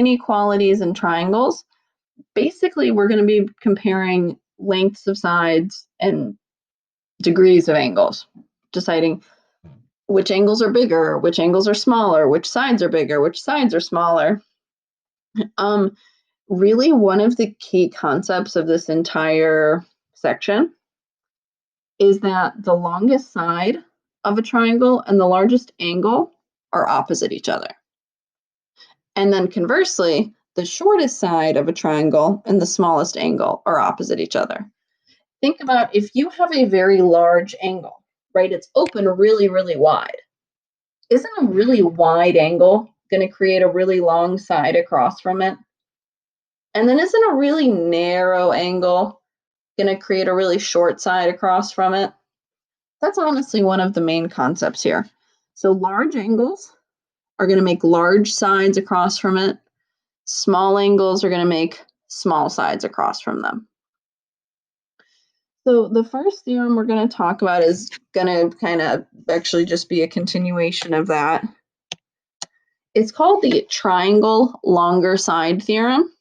inequalities in triangles, basically we're going to be comparing lengths of sides and degrees of angles, deciding which angles are bigger, which angles are smaller, which sides are bigger, which sides are smaller. Really, one of the key concepts of this entire section is that the longest side of a triangle and the largest angle are opposite each other. And then conversely, the shortest side of a triangle and the smallest angle are opposite each other. Think about if you have a very large angle, right? It's open really, really wide. Isn't a really wide angle going to create a really long side across from it? And then isn't a really narrow angle going to create a really short side across from it? That's honestly one of the main concepts here. So large angles are going to make large sides across from it. Small angles are going to make small sides across from them. So the first theorem we're going to talk about is going to kind of actually just be a continuation of that. It's called the triangle longer side theorem.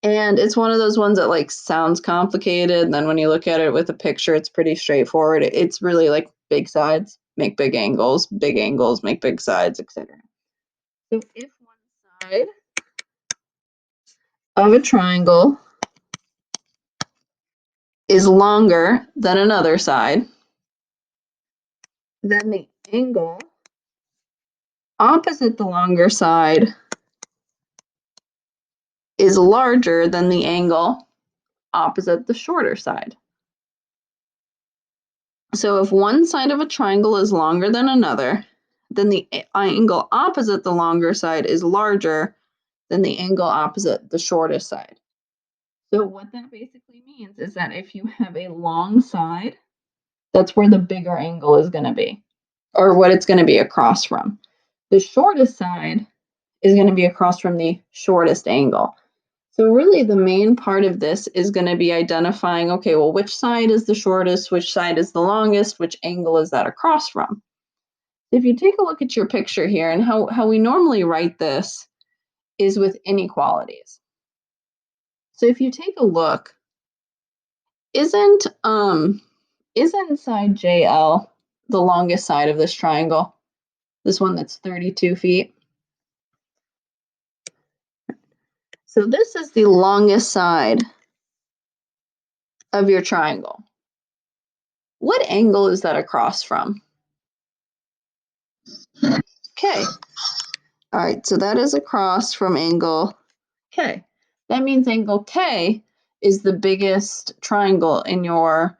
And it's one of those ones that like sounds complicated. And then when you look at it with a picture, it's pretty straightforward. It's really like big sides make big angles make big sides, etc. So if one side of a triangle is longer than another side, then the angle opposite the longer side is larger than the angle opposite the shorter side. So if one side of a triangle is longer than another, then the angle opposite the longer side is larger than the angle opposite the shortest side. So what that basically means is that if you have a long side, that's where the bigger angle is going to be, or what it's going to be across from. The shortest side is going to be across from the shortest angle. So really the main part of this is going to be identifying, okay, well, which side is the shortest, which side is the longest, which angle is that across from? If you take a look at your picture here, and how we normally write this is with inequalities. So if you take a look, isn't side JL the longest side of this triangle? This one that's 32 feet. So this is the longest side of your triangle. What angle is that across from? K. All right, so that is across from angle K. That means angle K is the biggest triangle in your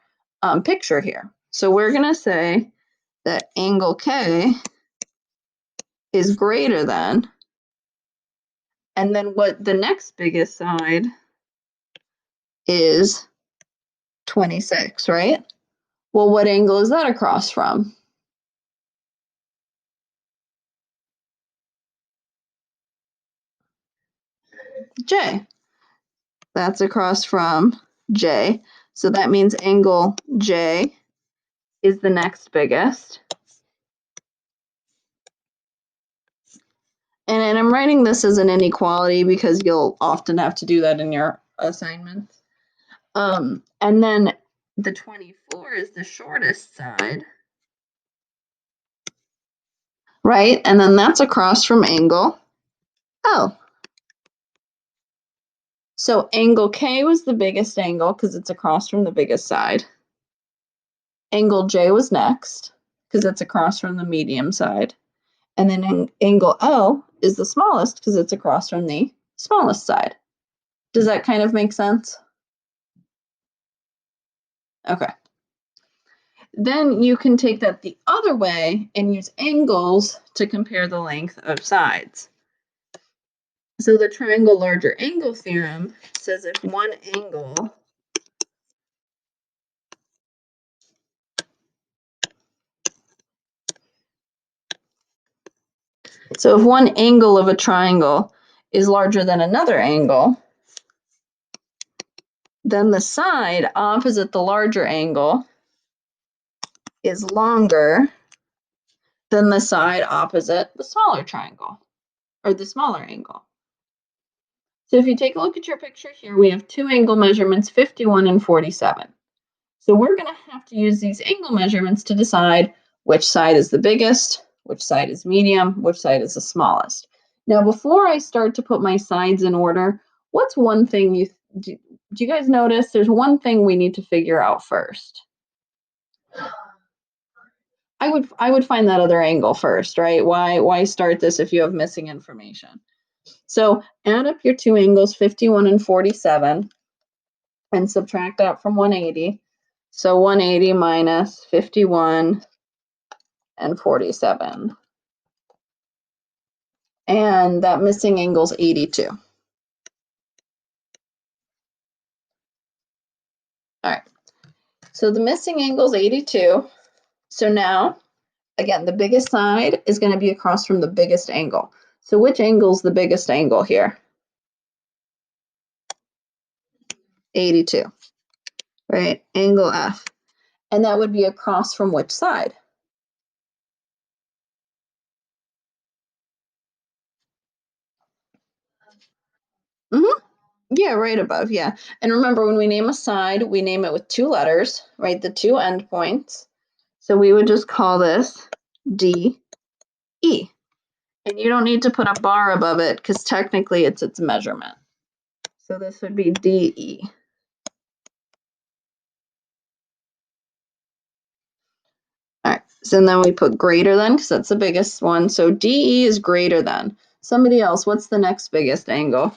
picture here. So we're going to say that angle K is greater than, and then what the next biggest side is 26, right? Well, what angle is that across from? J. That's across from J. So that means angle J is the next biggest. And I'm writing this as an inequality because you'll often have to do that in your assignments. And then the 24 is the shortest side, right? And then that's across from angle L. So angle K was the biggest angle because it's across from the biggest side. Angle J was next because it's across from the medium side. And then angle L is the smallest because it's across from the smallest side. Does that kind of make sense? Okay. Then you can take that the other way and use angles to compare the length of sides. So the triangle larger angle theorem says if one angle of a triangle is larger than another angle, then the side opposite the larger angle is longer than the side opposite the smaller triangle, or the smaller angle. So if you take a look at your picture here, we have two angle measurements, 51 and 47. So we're going to have to use these angle measurements to decide which side is the biggest, which side is medium, which side is the smallest. Now, before I start to put my sides in order, what's one thing do you guys notice? There's one thing we need to figure out first. I would find that other angle first, right? Why start this if you have missing information? So add up your two angles, 51 and 47, and subtract that from 180. So 180 minus 51 and 47. And that missing angle is 82. All right, so the missing angle is 82. So now, again, the biggest side is going to be across from the biggest angle. So which angle is the biggest angle here? 82, right? Angle F. And that would be across from which side? Mm-hmm. Yeah, right above, yeah. And remember, when we name a side, we name it with two letters, right? The two endpoints. So we would just call this DE. And you don't need to put a bar above it because technically it's its measurement. So this would be DE. All right, so then we put greater than because that's the biggest one. So DE is greater than. Somebody else, what's the next biggest angle?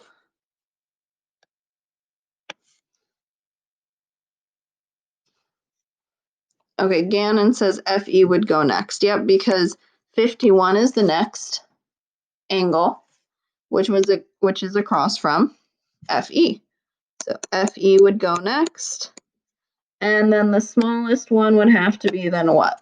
Okay, Gannon says FE would go next. Yep, because 51 is the next angle, which is across from FE. So FE would go next. And then the smallest one would have to be then what?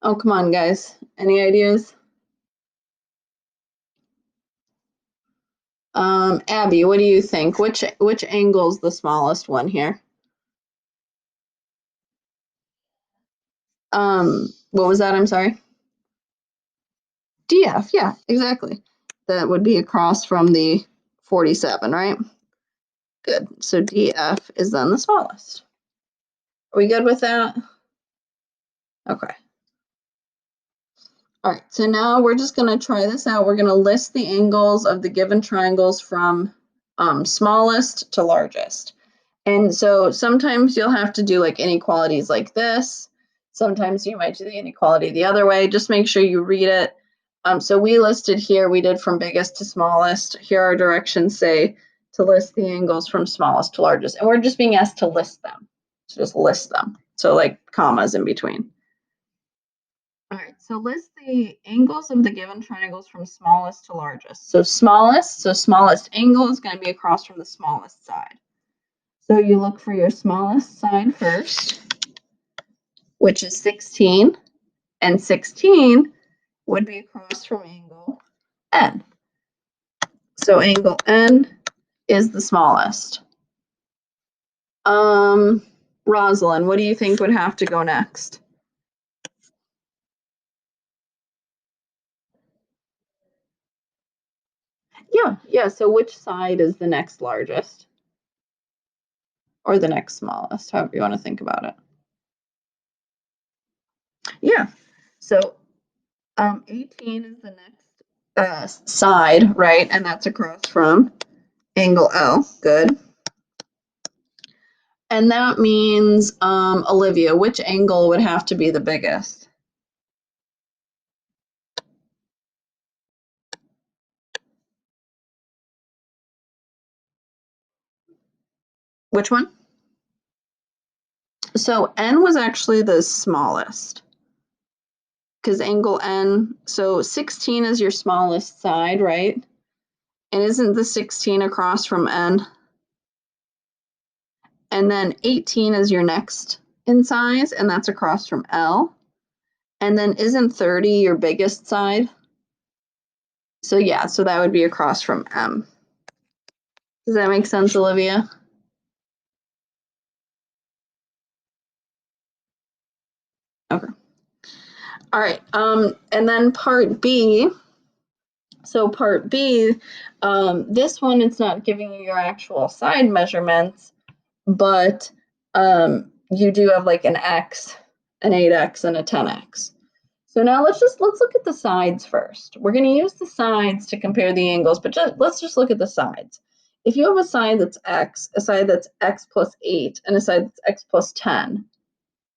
Oh, come on, guys. Any ideas? Abby, what do you think? Which angle is the smallest one here? What was that? I'm sorry. DF, yeah, exactly. That would be across from the 47, right? Good. So DF is then the smallest. Are we good with that? Okay. All right, so now we're just going to try this out. We're going to list the angles of the given triangles from smallest to largest. And so sometimes you'll have to do like inequalities like this. Sometimes you might do the inequality the other way. Just make sure you read it. So we listed here, we did from biggest to smallest. Here our directions say to list the angles from smallest to largest. And we're just being asked to list them. So just list them. So like commas in between. All right, so list the angles of the given triangles from smallest to largest. So smallest angle is going to be across from the smallest side. So you look for your smallest side first, which is 16, and 16 would be across from angle N. So angle N is the smallest. Rosalind, what do you think would have to go next? Yeah, so which side is the next largest? Or the next smallest, however you want to think about it. Yeah, so 18 is the next side, right? And that's across from angle L. Good. And that means, Olivia, which angle would have to be the biggest? Which one? So N was actually the smallest because angle N, so 16 is your smallest side, right? And isn't the 16 across from N? And then 18 is your next in size, and that's across from L. And then isn't 30 your biggest side? So yeah, so that would be across from M. Does that make sense, Olivia? Okay. All right, and then part B. So part B, this one, it's not giving you your actual side measurements, but you do have like an X, an 8X, and a 10X. So now let's look at the sides first. We're going to use the sides to compare the angles, but let's just look at the sides. If you have a side that's X, a side that's X plus 8, and a side that's X plus 10,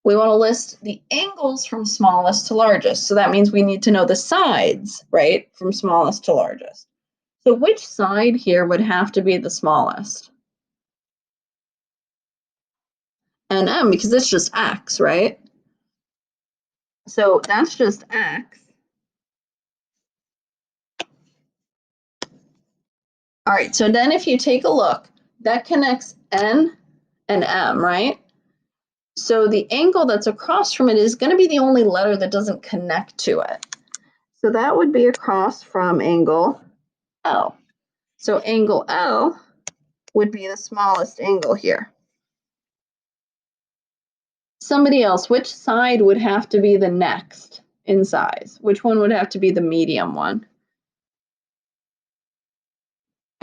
we want to list the angles from smallest to largest. So that means we need to know the sides, right, from smallest to largest. So which side here would have to be the smallest? And M, because it's just X, right? So that's just X. All right, so then if you take a look, that connects N and M, right? So the angle that's across from it is going to be the only letter that doesn't connect to it. So that would be across from angle L. So angle L would be the smallest angle here. Somebody else, which side would have to be the next in size? Which one would have to be the medium one?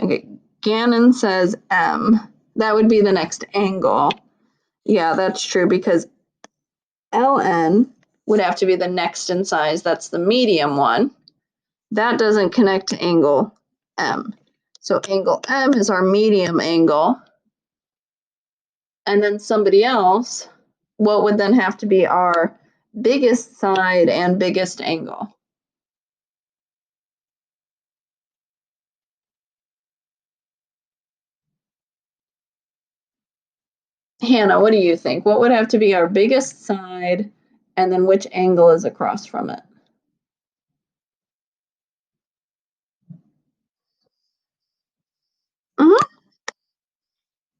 Okay, Gannon says M. That would be the next angle. Yeah, that's true because LN would have to be the next in size. That's the medium one. That doesn't connect to angle M. So angle M is our medium angle. And then somebody else, what would then have to be our biggest side and biggest angle? Hannah, what do you think? What would have to be our biggest side, and then which angle is across from it?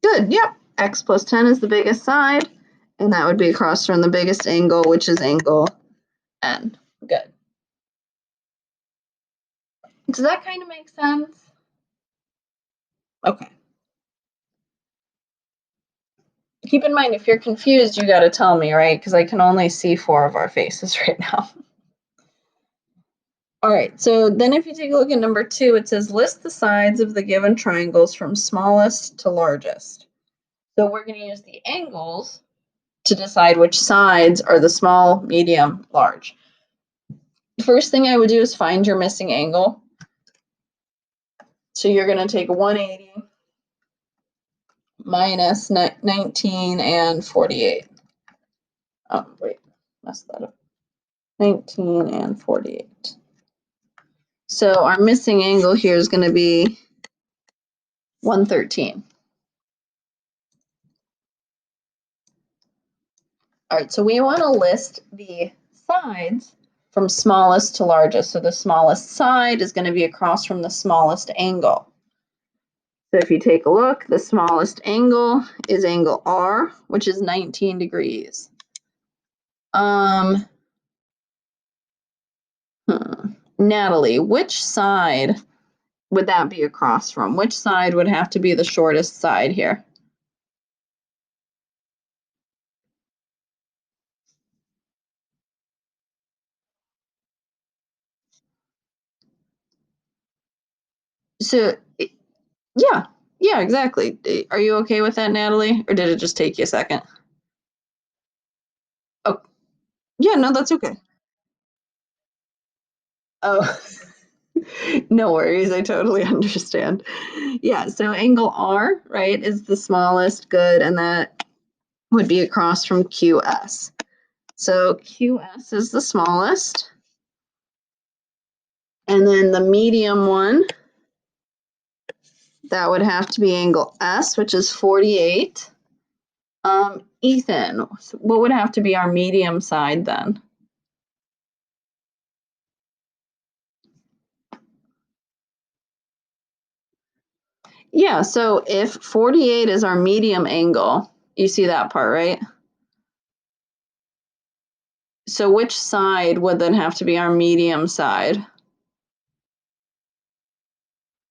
Good, yep. X plus 10 is the biggest side, and that would be across from the biggest angle, which is angle N. Good. Does that kind of make sense? Okay. Keep in mind, if you're confused, you got to tell me, right? Because I can only see 4 of our faces right now. All right, so then if you take a look at number 2, it says list the sides of the given triangles from smallest to largest. So we're going to use the angles to decide which sides are the small, medium, large. The first thing I would do is find your missing angle. So you're going to take 180 minus 19 and 48. Oh, wait, messed that up. 19 and 48. So our missing angle here is going to be 113. All right, so we want to list the sides from smallest to largest. So the smallest side is going to be across from the smallest angle. So if you take a look, the smallest angle is angle R, which is 19 degrees. Natalie, which side would that be across from? Which side would have to be the shortest side here? So, yeah, exactly. Are you okay with that, Natalie? Or did it just take you a second? Oh, yeah, no, that's okay. Oh, no worries. I totally understand. Yeah, so angle R, right, is the smallest, good, and that would be across from QS. So QS is the smallest. And then the medium one, that would have to be angle S, which is 48. Ethan, what would have to be our medium side then? Yeah, so if 48 is our medium angle, you see that part, right? So which side would then have to be our medium side?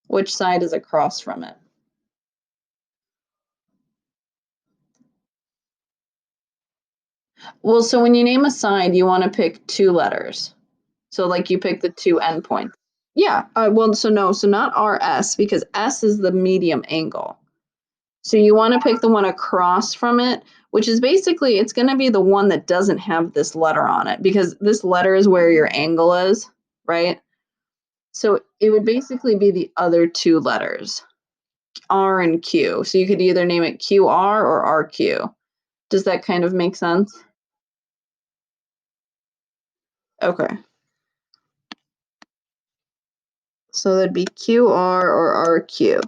Which side is across from it? Well, so when you name a side, you want to pick 2 letters. So like you pick the 2 endpoints. Yeah, well, so no, so not RS, because S is the medium angle. So you want to pick the one across from it, which is basically, it's going to be the one that doesn't have this letter on it, because this letter is where your angle is, right? So it would basically be the other 2 letters, R and Q. So you could either name it QR or RQ. Does that kind of make sense? Okay. So that'd be QR or RQ.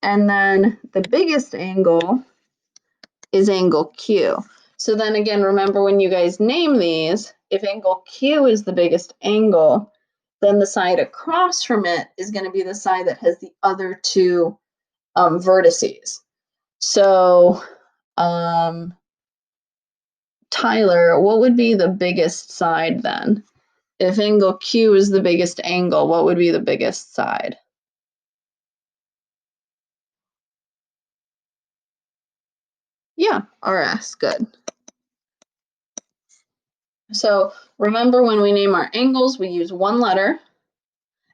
And then the biggest angle is angle Q. So then again, remember when you guys name these, if angle Q is the biggest angle, then the side across from it is going to be the side that has the other 2 vertices. So, Tyler, what would be the biggest side then? If angle Q is the biggest angle, what would be the biggest side? Yeah, RS, good. So remember, when we name our angles, we use 1 letter.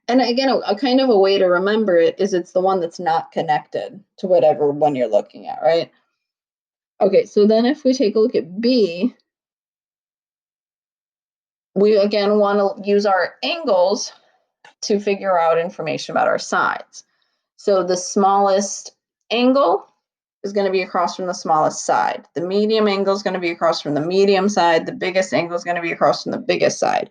And again, a kind of a way to remember it is it's the one that's not connected to whatever one you're looking at, right? Okay, so then if we take a look at B, we again want to use our angles to figure out information about our sides. So the smallest angle is going to be across from the smallest side. The medium angle is going to be across from the medium side. The biggest angle is going to be across from the biggest side.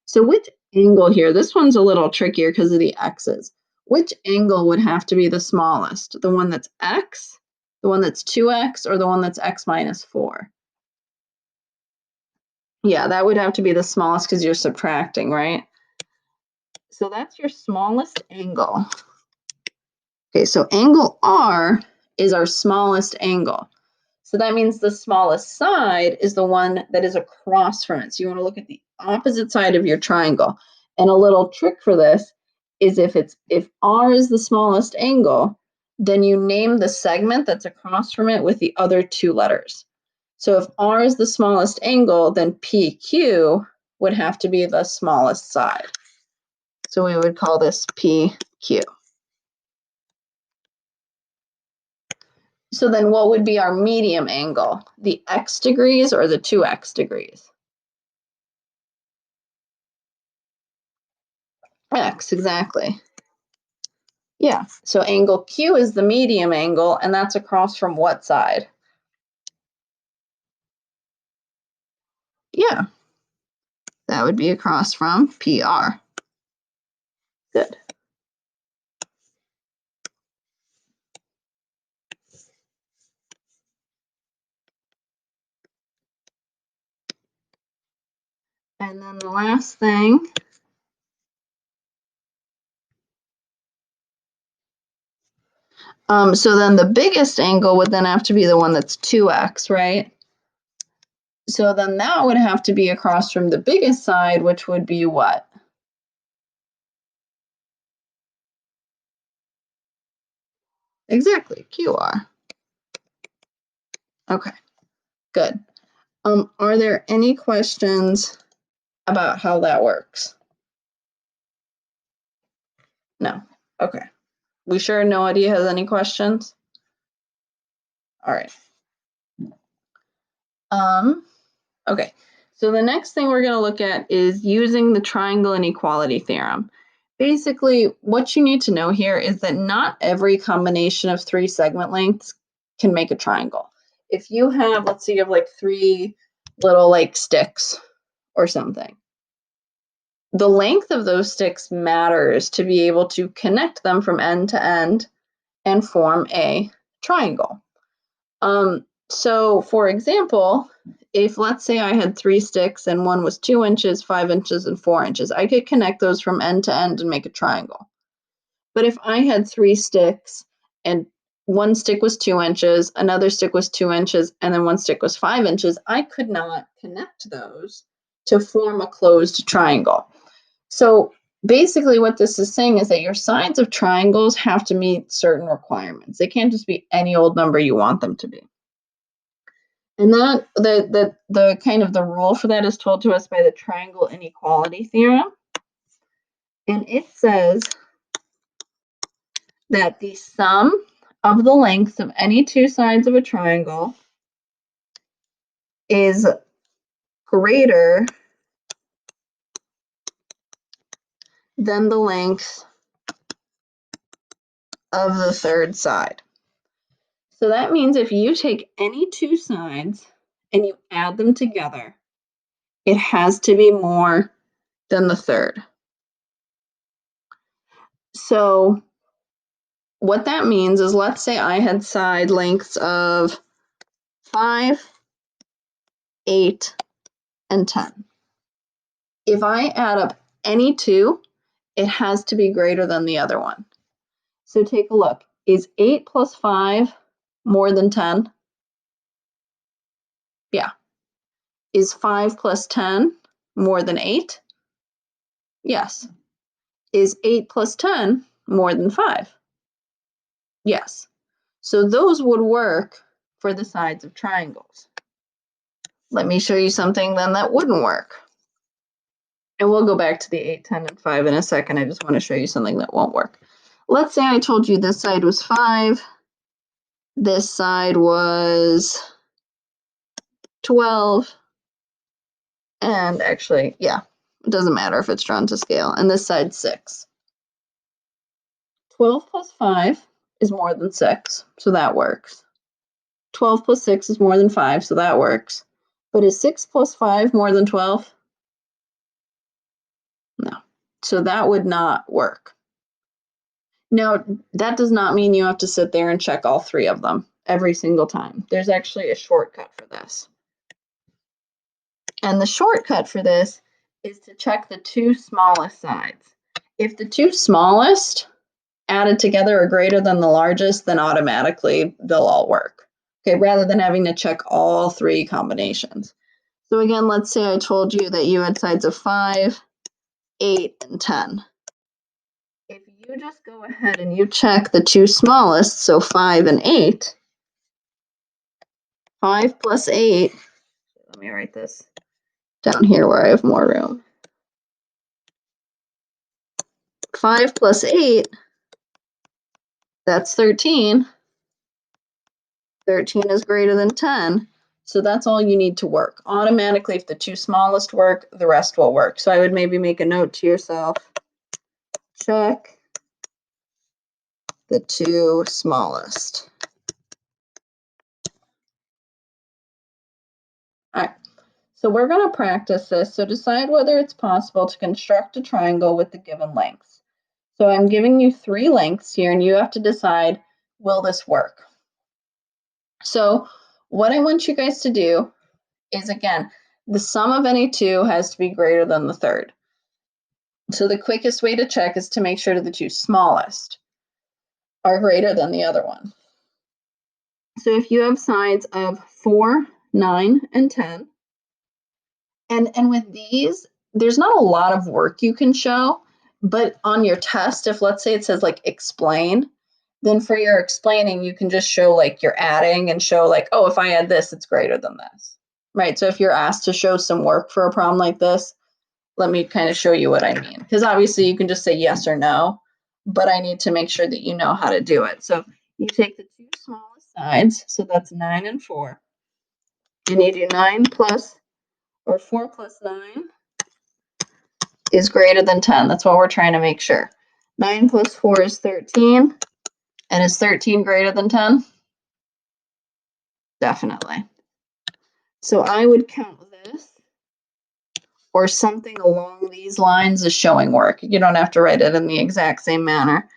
So which angle here, this one's a little trickier because of the x's. Which angle would have to be the smallest? The one that's x, the one that's 2x, or the one that's x minus 4? Yeah, that would have to be the smallest because you're subtracting, right? So that's your smallest angle. Okay, so angle R is our smallest angle. So that means the smallest side is the one that is across from it. So you want to look at the opposite side of your triangle. And a little trick for this is if R is the smallest angle, then you name the segment that's across from it with the other 2 letters. So if R is the smallest angle, then PQ would have to be the smallest side. So we would call this PQ. So then what would be our medium angle? The x degrees or the 2x degrees? X, exactly. Yeah, so angle Q is the medium angle, and that's across from what side? Yeah, that would be across from PR. Good. And then the last thing, so then the biggest angle would then have to be the one that's 2x, right? So then that would have to be across from the biggest side, which would be what? Exactly, QR. Okay, good. Are there any questions about how that works? No. Okay. We sure nobody has any questions? All right. Okay. So the next thing we're going to look at is using the triangle inequality theorem. Basically, what you need to know here is that not every combination of 3 segment lengths can make a triangle. If you have, let's say you have like 3 little like sticks or something, the length of those sticks matters to be able to connect them from end to end and form a triangle. So for example, if let's say I had 3 sticks and one was 2 inches, 5 inches, and 4 inches, I could connect those from end to end and make a triangle. But if I had 3 sticks and one stick was 2 inches, another stick was 2 inches, and then one stick was 5 inches, I could not connect those to form a closed triangle. So basically what this is saying is that your sides of triangles have to meet certain requirements. They can't just be any old number you want them to be. And that the kind of the rule for that is told to us by the triangle inequality theorem. And it says that the sum of the lengths of any two sides of a triangle is greater than the length of the third side. So that means if you take any two sides and you add them together, it has to be more than the third. So what that means is, let's say I had side lengths of 5, 8, and 10. If I add up any two, it has to be greater than the other one. So take a look. Is 8 plus 5 more than 10? Yeah. Is 5 plus 10 more than 8? Yes. Is 8 plus 10 more than 5? Yes. So those would work for the sides of triangles. Let me show you something then that wouldn't work. And we'll go back to the 8, 10, and 5 in a second. I just want to show you something that won't work. Let's say I told you this side was 5, this side was 12, and actually, yeah, it doesn't matter if it's drawn to scale, and this side's 6. 12 plus 5 is more than 6, so that works. 12 plus 6 is more than 5, so that works. But is 6 plus 5 more than 12? No. So that would not work. Now, that does not mean you have to sit there and check all three of them every single time. There's actually a shortcut for this. And the shortcut for this is to check the two smallest sides. If the two smallest added together are greater than the largest, then automatically they'll all work. Okay, rather than having to check all three combinations. So again, let's say I told you that you had sides of 5, 8, and 10. If you just go ahead and you check the two smallest, so 5 and 8, 5 plus 8, let me write this down here where I have more room. 5 plus 8, that's 13. 13 is greater than 10. So that's all you need to work. Automatically, if the two smallest work, the rest will work. So I would maybe make a note to yourself, check the two smallest. All right, so we're going to practice this. So decide whether it's possible to construct a triangle with the given lengths. So I'm giving you 3 lengths here, and you have to decide, will this work? So what I want you guys to do is, again, the sum of any two has to be greater than the third. So the quickest way to check is to make sure the two smallest are greater than the other one. So if you have sides of 4, 9, and 10, and with these, there's not a lot of work you can show, but on your test, if let's say it says like explain, then for your explaining, you can just show like you're adding and show like, oh, if I add this, it's greater than this, right? So if you're asked to show some work for a problem like this, let me kind of show you what I mean. Because obviously you can just say yes or no, but I need to make sure that you know how to do it. So you take the two smallest sides, so that's 9 and 4, and you do 9 plus, or 4 plus 9 is greater than 10. That's what we're trying to make sure. 9 plus 4 is 13, and is 13 greater than 10? Definitely. So I would count this, or something along these lines, as showing work. You don't have to write it in the exact same manner,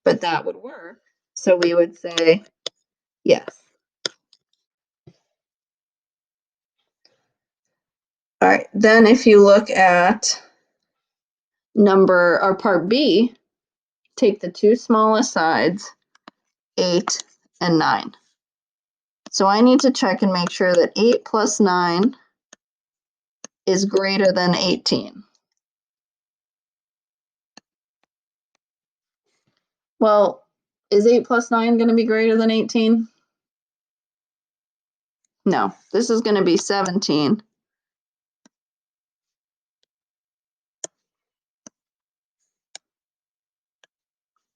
but that would work. So we would say yes. All right, then if you look at part B, take the two smallest sides, 8 and 9. So I need to check and make sure that 8 plus 9 is greater than 18. Well, is 8 plus 9 going to be greater than 18? No, this is going to be 17.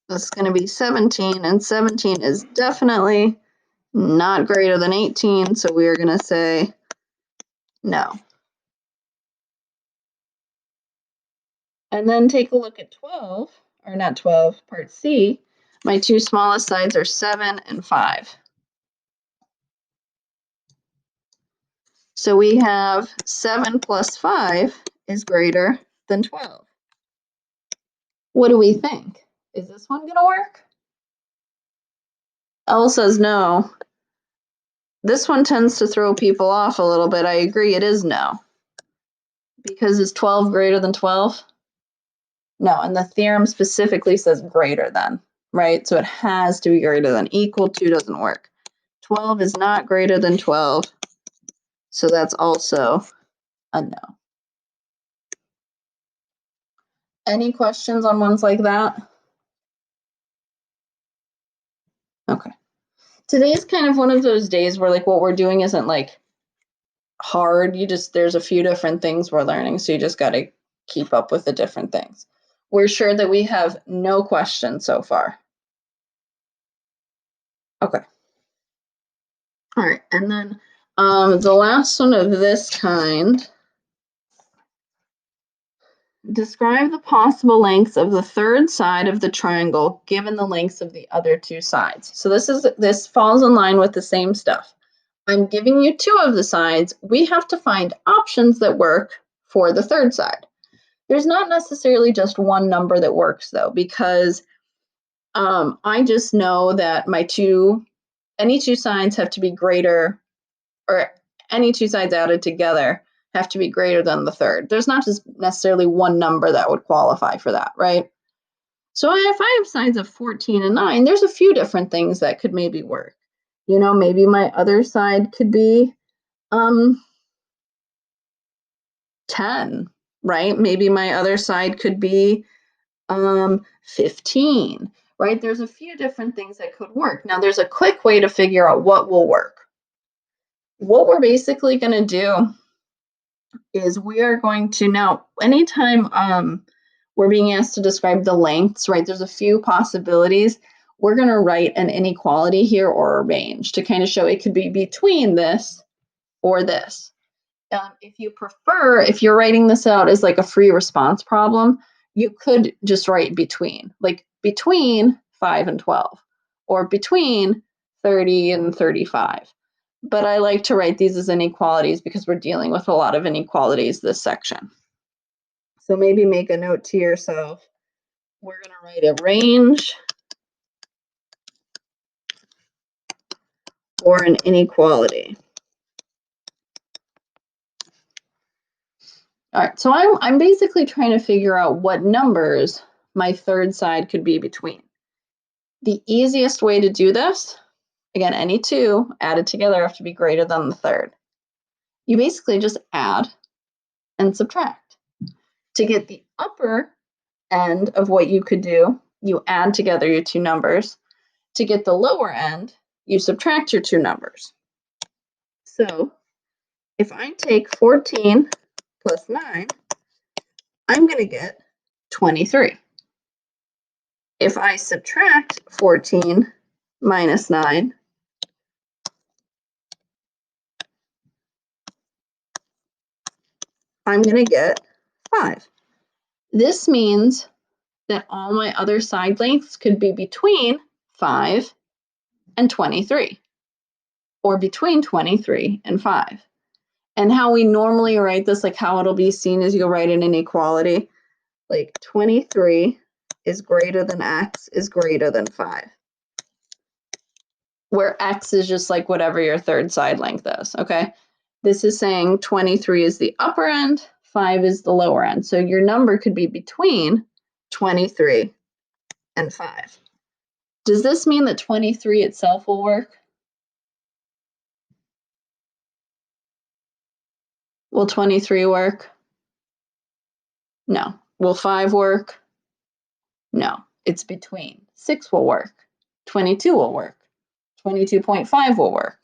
This is going to be 17, and 17 is definitely not greater than 18, so we are going to say no. And then take a look at 12, or not 12, part C. My two smallest sides are 7 and 5. So we have 7 plus 5 is greater than 12. What do we think? Is this one going to work? Elle says no. This one tends to throw people off a little bit. I agree, it is no. Because is 12 greater than 12? No, and the theorem specifically says greater than, right? So it has to be greater than. Equal to doesn't work. 12 is not greater than 12, so that's also a no. Any questions on ones like that? Okay. Today is kind of one of those days where like what we're doing isn't like hard. There's a few different things we're learning, so you just got to keep up with the different things. We're sure that we have no questions so far. Okay. All right, and then the last one of this kind. Describe the possible lengths of the third side of the triangle given the lengths of the other two sides. So this falls in line with the same stuff. I'm giving you two of the sides. We have to find options that work for the third side. There's not necessarily just one number that works though, because I just know that any two sides have to be greater, or any two sides added together have to be greater than the third. There's not just necessarily one number that would qualify for that, right? So if I have sides of 14 and 9, there's a few different things that could maybe work. You know, maybe my other side could be 10, right? Maybe my other side could be 15, right? There's a few different things that could work. Now, there's a quick way to figure out what will work. What we're basically going to do is we are going to now, anytime we're being asked to describe the lengths, right, there's a few possibilities. We're going to write an inequality here or a range to kind of show it could be between this or this. If you prefer, if you're writing this out as like a free response problem, you could just write between, like between 5 and 12, or between 30 and 35. But I like to write these as inequalities because we're dealing with a lot of inequalities this section. So maybe make a note to yourself. We're going to write a range or an inequality. All right, so I'm basically trying to figure out what numbers my third side could be between. The easiest way to do this, again, any two added together have to be greater than the third. You basically just add and subtract. To get the upper end of what you could do, you add together your two numbers. To get the lower end, you subtract your two numbers. So if I take 14 plus 9, I'm going to get 23. If I subtract 14 minus 9, I'm going to get 5. This means that all my other side lengths could be between 5 and 23, or between 23 and 5. And how we normally write this, like how it'll be seen is you'll write an inequality, like 23 is greater than x is greater than 5. Where x is just like whatever your third side length is, okay? This is saying 23 is the upper end, 5 is the lower end. So your number could be between 23 and 5. Does this mean that 23 itself will work? Will 23 work? No. Will 5 work? No. It's between. 6 will work. 22 will work. 22.5 will work.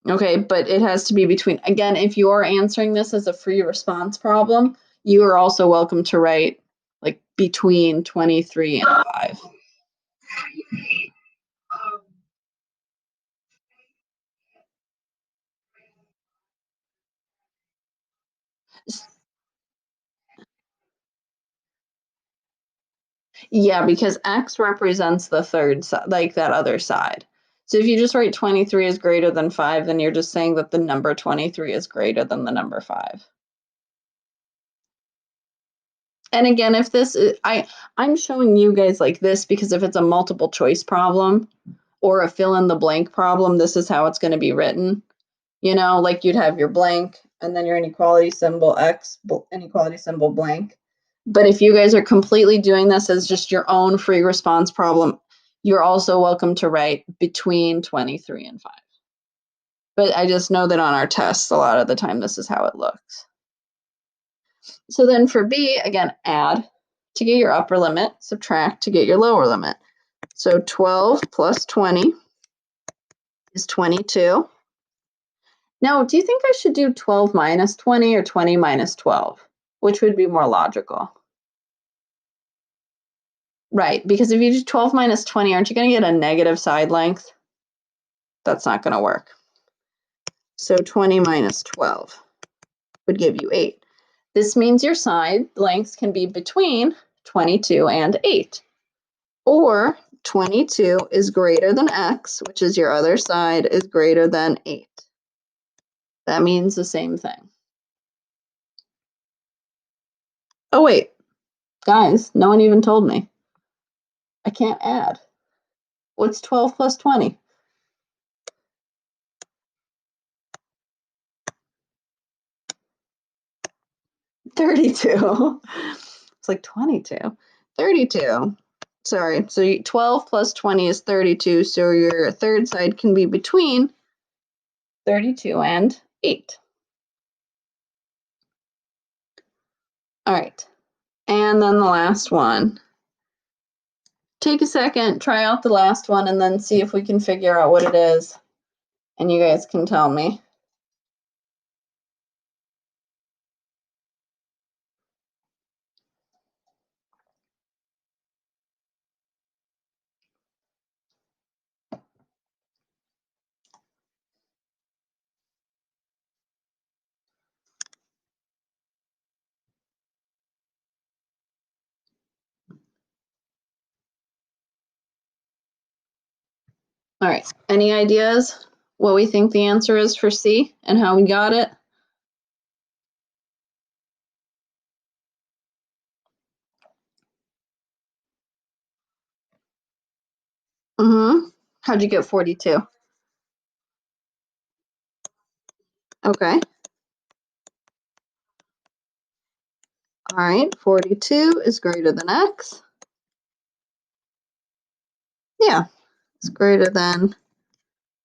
Okay, but it has to be between, again, if you are answering this as a free response problem, you are also welcome to write like between 23 and 5. Yeah, because X represents the third side, like that other side. So if you just write 23 is greater than 5, then you're just saying that the number 23 is greater than the number 5. And again, if this is, I'm showing you guys like this because if it's a multiple choice problem or a fill in the blank problem, this is how it's going to be written. You know, like you'd have your blank and then your inequality symbol X, inequality symbol blank. But if you guys are completely doing this as just your own free response problem, you're also welcome to write between 23 and 5. But I just know that on our tests, a lot of the time, this is how it looks. So then for B, again, add to get your upper limit, subtract to get your lower limit. So 12 plus 20 is 22. Now, do you think I should do 12 minus 20 or 20 minus 12? Which would be more logical? Right, because if you do 12 minus 20, aren't you going to get a negative side length? That's not going to work. So 20 minus 12 would give you 8. This means your side lengths can be between 22 and 8. Or 22 is greater than x, which is your other side, is greater than 8. That means the same thing. Oh, wait. Guys, no one even told me. I can't add. What's 12 plus 20? 32. It's like 22. 32. Sorry. So 12 plus 20 is 32. So your third side can be between 32 and 8. All right. And then the last one. Take a second, try out the last one, and then see if we can figure out what it is. And you guys can tell me. All right, any ideas what we think the answer is for C and how we got it? How'd you get 42? Okay. All right, 42 is greater than X. Yeah, it's greater than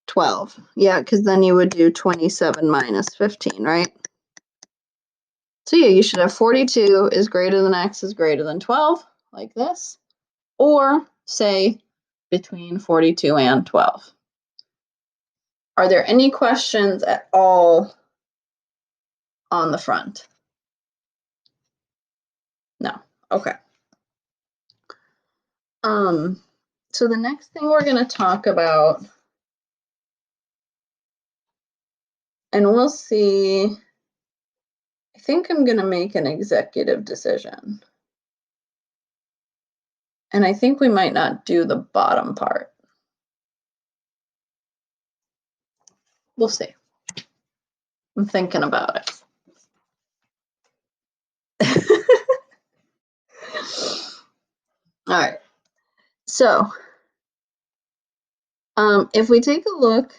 12. Yeah, because then you would do 27 minus 15, right? So yeah, you should have 42 is greater than X is greater than 12, like this. Or say between 42 and 12. Are there any questions at all on the front? No. Okay. So the next thing we're going to talk about, and we'll see, I think I'm going to make an executive decision. And I think we might not do the bottom part. We'll see. I'm thinking about it. All right. So if we take a look,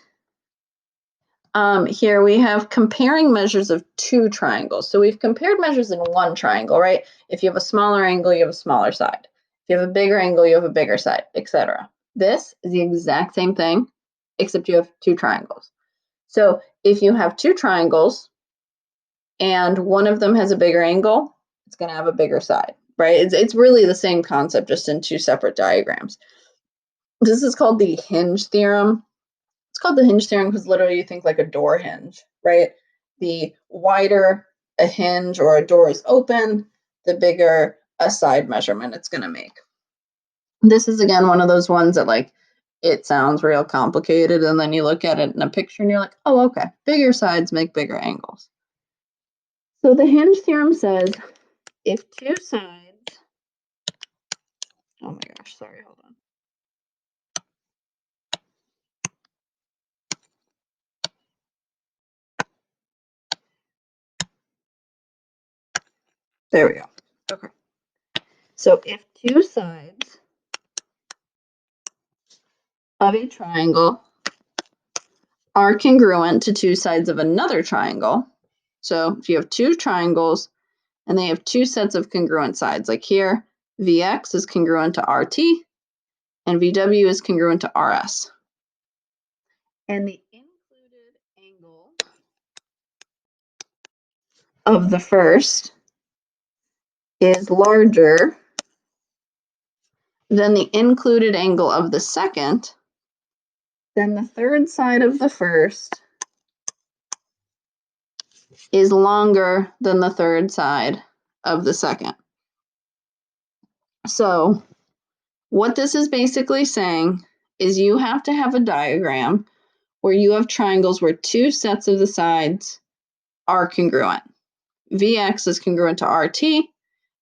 here we have comparing measures of two triangles. So we've compared measures in one triangle, right? If you have a smaller angle, you have a smaller side. If you have a bigger angle, you have a bigger side, etc. This is the exact same thing, except you have two triangles. So if you have two triangles and one of them has a bigger angle, it's going to have a bigger side, right? It's really the same concept, just in two separate diagrams. This is called the hinge theorem. It's called the hinge theorem because literally you think like a door hinge, right? The wider a hinge or a door is open, the bigger a side measurement it's going to make. This is, again, one of those ones that, like, it sounds real complicated, and then you look at it in a picture and you're like, oh, okay, bigger sides make bigger angles. So the hinge theorem says if two sides, oh my gosh, sorry, hold on. There we go. Okay. So if two sides of a triangle are congruent to two sides of another triangle, so if you have two triangles and they have two sets of congruent sides, like here, Vx is congruent to RT and VW is congruent to RS. And the included angle of the first is larger than the included angle of the second, then the third side of the first is longer than the third side of the second. So what this is basically saying is you have to have a diagram where you have triangles where two sets of the sides are congruent. Vx is congruent to RT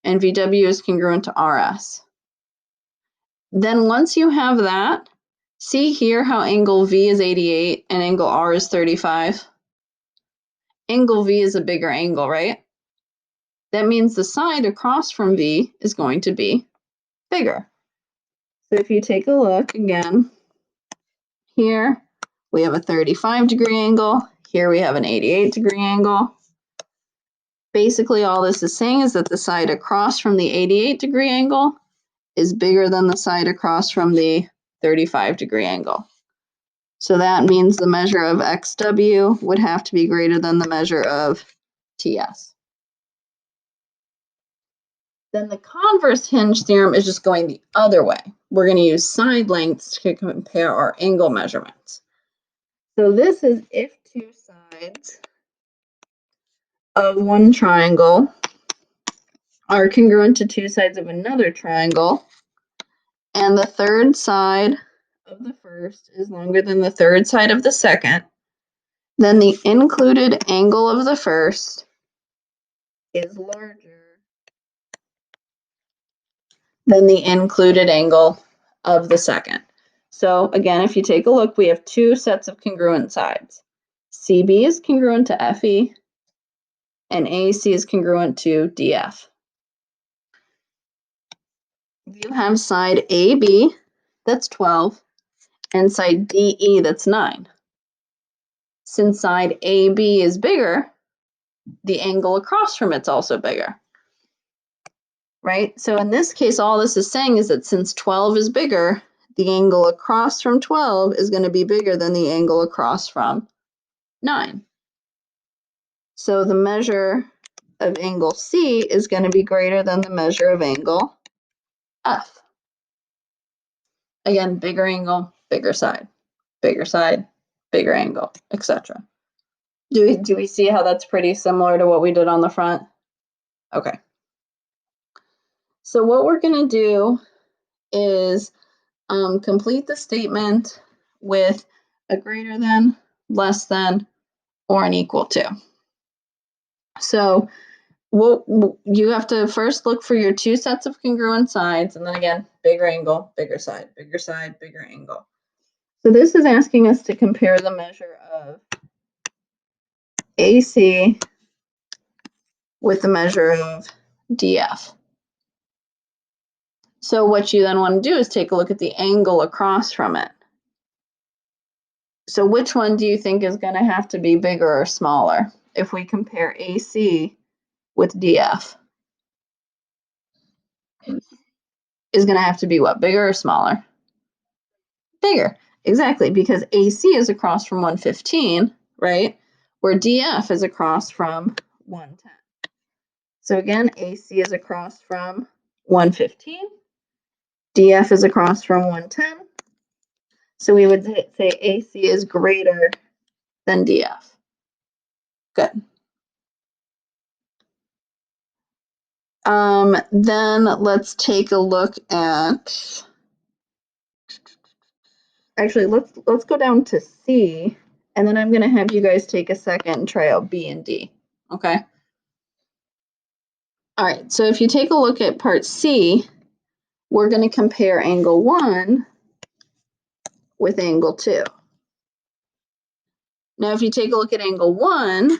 and VW is congruent to RS. Then once you have that, see here how angle V is 88 and angle R is 35? Angle V is a bigger angle, right? That means the side across from V is going to be bigger. So if you take a look again, here we have a 35-degree angle, here we have an 88-degree angle. Basically, all this is saying is that the side across from the 88-degree angle is bigger than the side across from the 35-degree angle. So that means the measure of XW would have to be greater than the measure of TS. Then the converse hinge theorem is just going the other way. We're going to use side lengths to compare our angle measurements. So this is if two sides of one triangle are congruent to two sides of another triangle, and the third side of the first is longer than the third side of the second, then the included angle of the first is larger than the included angle of the second. So again, if you take a look, we have two sets of congruent sides. CB is congruent to FE, and AC is congruent to DF. You have side AB, that's 12, and side DE, that's 9. Since side AB is bigger, the angle across from it's also bigger, right? So in this case, all this is saying is that since 12 is bigger, the angle across from 12 is going to be bigger than the angle across from 9. So the measure of angle C is going to be greater than the measure of angle F. Again, bigger angle, bigger side, bigger angle, etc. Do we see how that's pretty similar to what we did on the front? Okay. So what we're going to do is complete the statement with a greater than, less than, or an equal to. So you have to first look for your two sets of congruent sides, and then again, bigger angle, bigger side, bigger angle. So this is asking us to compare the measure of AC with the measure of DF. So what you then want to do is take a look at the angle across from it. So which one do you think is going to have to be bigger or smaller if we compare AC with DF? Is going to have to be what, bigger or smaller? Bigger, exactly, because AC is across from 115, right? Where DF is across from 110. So again, AC is across from 115. DF is across from 110. So we would say AC is greater than DF. Good. Then let's take a look at, actually, let's go down to C, and then I'm going to have you guys take a second and try out B and D. Okay. All right. So if you take a look at part C, we're going to compare angle 1 with angle 2. Now, if you take a look at angle 1,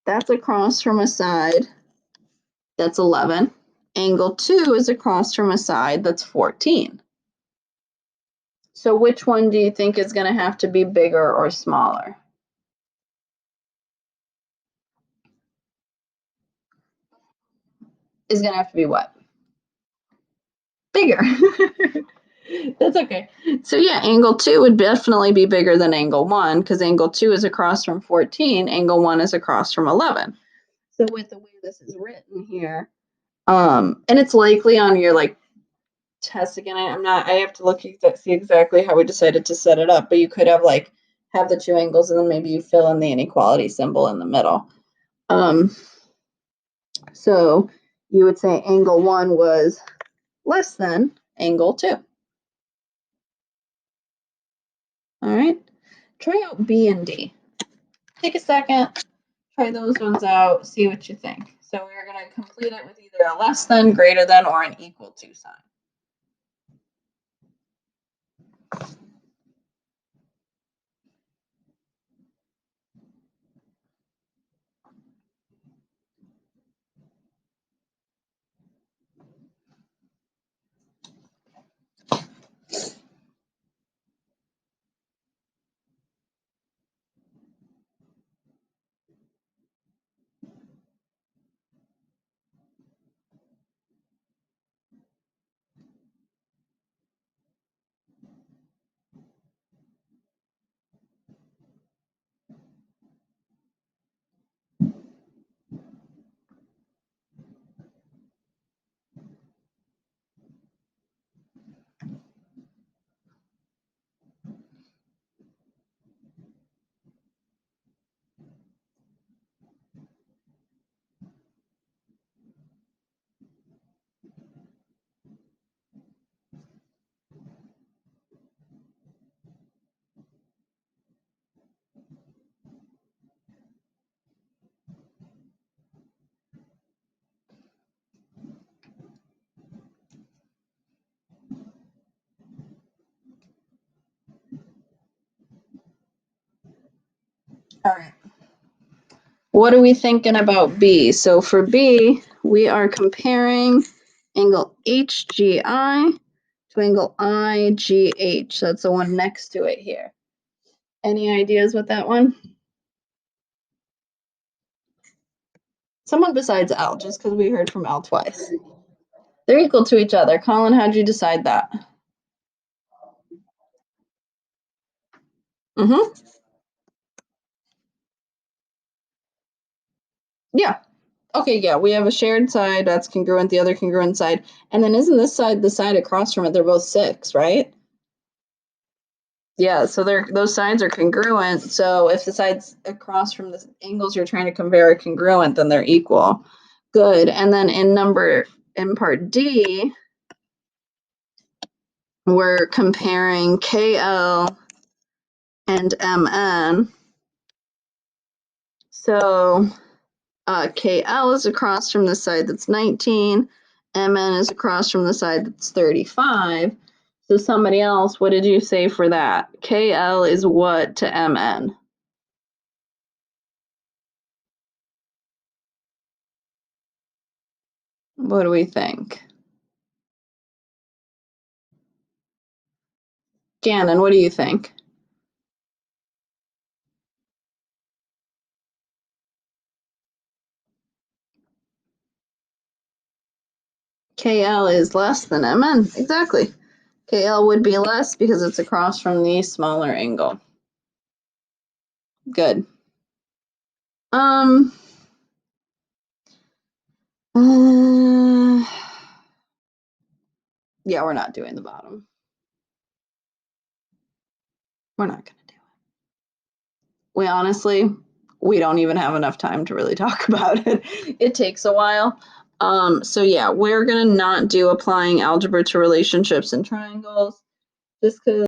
that's across from a side that's 11. Angle 2 is across from a side that's 14. So which one do you think is going to have to be bigger or smaller? Is going to have to be what? Bigger. That's okay. So yeah, angle 2 would definitely be bigger than angle 1 because angle 2 is across from 14, angle 1 is across from 11. So with the way this is written here, and it's likely on your like test again. I have to look see exactly how we decided to set it up, but you could have like have the two angles and then maybe you fill in the inequality symbol in the middle. So you would say angle 1 was less than angle 2. All right, try out B and D. Take a second, try those ones out, see what you think. So we're going to complete it with either a less than, greater than, or an equal to sign. All right. What are we thinking about B? So for B, we are comparing angle HGI to angle IGH. That's the one next to it here. Any ideas with that one? Someone besides L, just because we heard from L twice. They're equal to each other. Colin, how'd you decide that? Mm-hmm. Yeah. Okay, yeah, we have a shared side that's congruent, the other congruent side. And then isn't this side the side across from it? They're both 6, right? Yeah, so those sides are congruent. So if the sides across from the angles you're trying to compare are congruent, then they're equal. Good. And then in part D, we're comparing KL and MN. So KL is across from the side that's 19. MN is across from the side that's 35. So somebody else, what did you say for that? KL is what to MN? What do we think? Gannon, what do you think? KL is less than MN, exactly. KL would be less because it's across from the smaller angle. Good. Uh, yeah, we're not doing the bottom. We're not going to do it. We don't even have enough time to really talk about it. It takes a while. So yeah, we're going to not do applying algebra to relationships and triangles just because